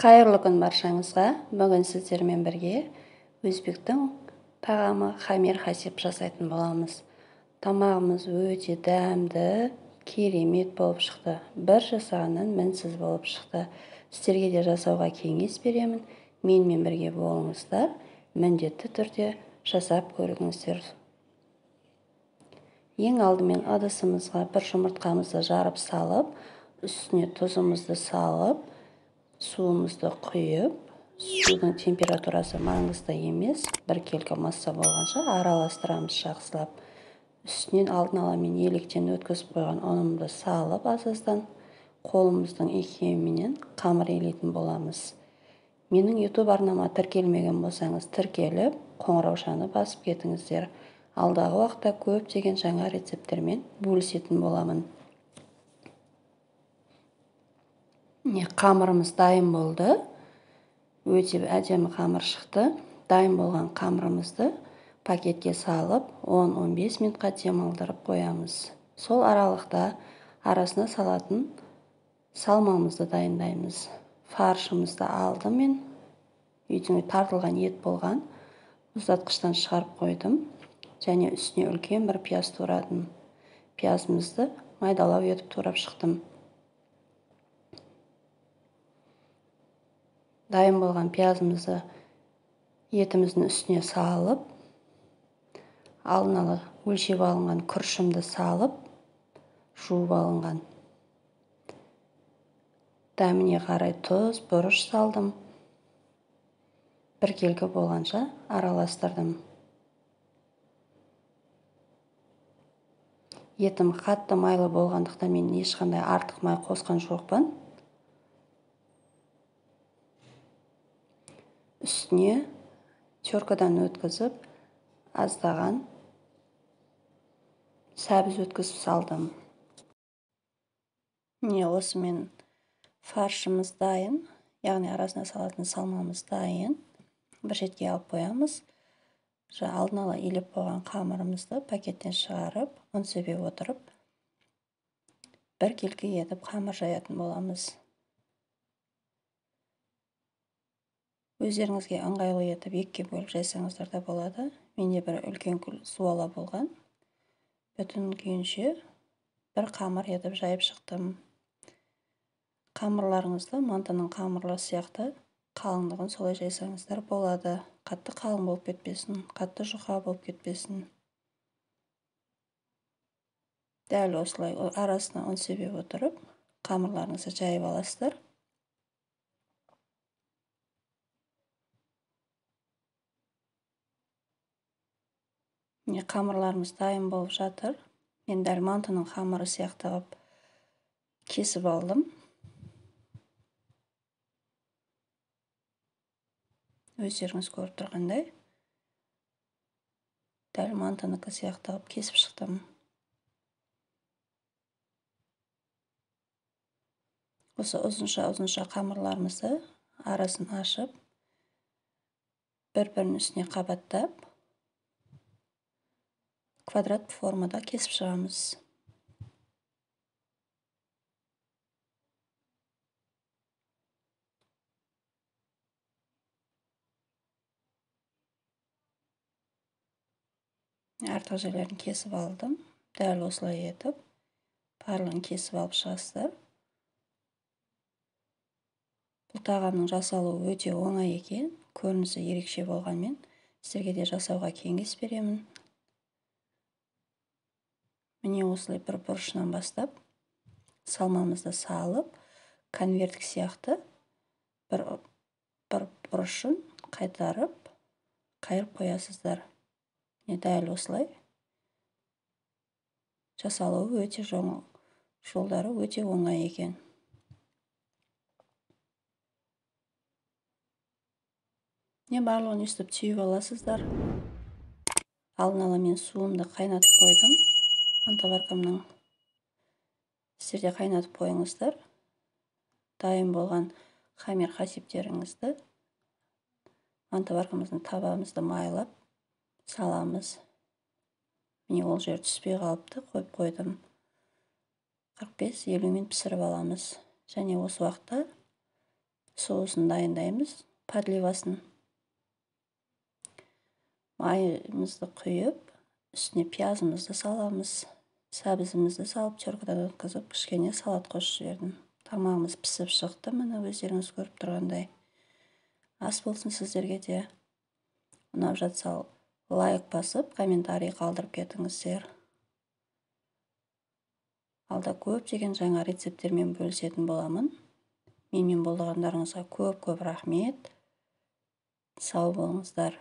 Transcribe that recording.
Қайырлы күн баршаңызға. Бүгін сіздермен бірге өзбектің тағамы хамир хасиб жасайтын боламыз. Тамағымыз өте дәмді, керемет болып шықты. Бір жасағаннан мінсіз болып шықты. Сіздерге де жасауға кеңес беремін. Менімен бірге болыңыздар. Міндетті түрде жасап көріңіздер. Ең алдымен ыдысымызға бір жұмыртқамызды жарып салып, үстіне тұзымызды салып, суымызды құйып, судың температурасы маңызды емес, бір келкі масса болғанша араластырамыз жақсылап. Үстінен алдын ала мен електен өткізіп қойған ұнымды салып, азаздан қолымыздың икемімен қамыр илейтін боламыз. Менің YouTube арнама тіркелмеген болсаңыз, тіркеліп, қоңыраушаны басып кетіңіздер. Алдағы уақытта көптеген жаңа рецепттермен бөлісетін боламын. Қамырымыз дайын болды. Өте әдемі қамыр шықты. Дайын болған қамырымызды пакетке салып, 10-15 минутқа демалдырып қоямыз. Сол аралықта арасына салатын салмамызды дайындаймыз. Фаршымызды алдым мен. Үйдің тартылған ет болған. Мұздатқыштан шығарып қойдым. Және үстіне үлкен бір пияз турадым. Пиязымызды майдалау етіп турап шықтым. Дайын болған пиязымызды етіміздің үстіне салып, алдын ала өлшеп алынған күрішімді салып, жуып алынған. Дәміне қарай тұз, бұрыш салдым. Бір келкі болғанша араластырдым. Етім қатты майлы болғандықтан мен ешқандай артық май қосқан жоқпын. Үстіне теркадан өткізіп, аздаған сәбіз өткізіп салдым. Осымен фаршымыз дайын, яғни арасына салатын салмамыз дайын. Бір шетке алып қоямыз. Алдын ала илеп қойған қамырымызды пакеттен шығарып, ұн себе отырып, бір келкі етіп қамыр жаятын боламыз. Өздеріңізге ыңғайлы етіп екіге бөліп жайсаңыздар да болады. Менде бір үлкен суала болған. Бүтін күйінше бір қамыр етіп жайып шықтым. Қамырларыңызды мантының қамырлы сияқты қалыңдығын солай жайсаңыздар болады. Қатты қалың болып кетпесін, қатты жұқа болып кетпесін. Дәл осылай арасына ұн себе отырып, қамырларыңызды жайып аласыздар. Қамырларымыз дайын болып жатыр. Мен дәл мантының қамыры сияқты ғып кесіп алдым. Өздеріңіз көріп тұрғандай, дәл мантыныкі сияқты ғып кесіп шықтым. Осы ұзынша қамырларымызды арасын ашып, бір-бірінің үстіне қабаттап, квадрат формада кесіп шығамыз. Артық жерлерін кесіп алдым. Дәл осылай етіп, барлығын кесіп алып шығасыздар. Бұл тағамның жасалуы өте оңай екен. Көрінісі ерекше болғанмен, сіздерге де жасауға кеңес беремін. Міне осылай бір бұрышынан бастап, салмамызды салып, конверттік сияқты бір бұрышын қайтарып, қайырып қоясыздар. Дәл осылай жасалуы өте жолдары өте оңай екен. Барлығын өстіп түйіп аласыздар. Алдын ала мен суымды қайнатып қойдым. Мантаваркамның. Сіздер де қайнатып қойыңыздар. Дайын болған хамир хасибтеріңізді мантаваркамыздың табамызды майлап саламыз. Міне ол жер түспей қалыпты, қойып қойдым. 45-50 минут пісіріп аламыз. Және осы уақытта соусын дайындаймыз, подливасын. Майымызды құйып, үстіне пиязымызды саламыз. Сәбізімізді салып, теркадан өткізіп, кішкене салат қосып жібердім. Тамағымыз пісіп шықты, міне өздеріңіз көріп тұрғандай. Ас болсын сіздерге де. Ұнап жатса лайк басып, комментарий қалдырып кетіңіздер. Алда көптеген жаңа рецепттермен бөлісетін боламын. Менімен болғандарыңызға көп рахмет. Сау болыңыздар.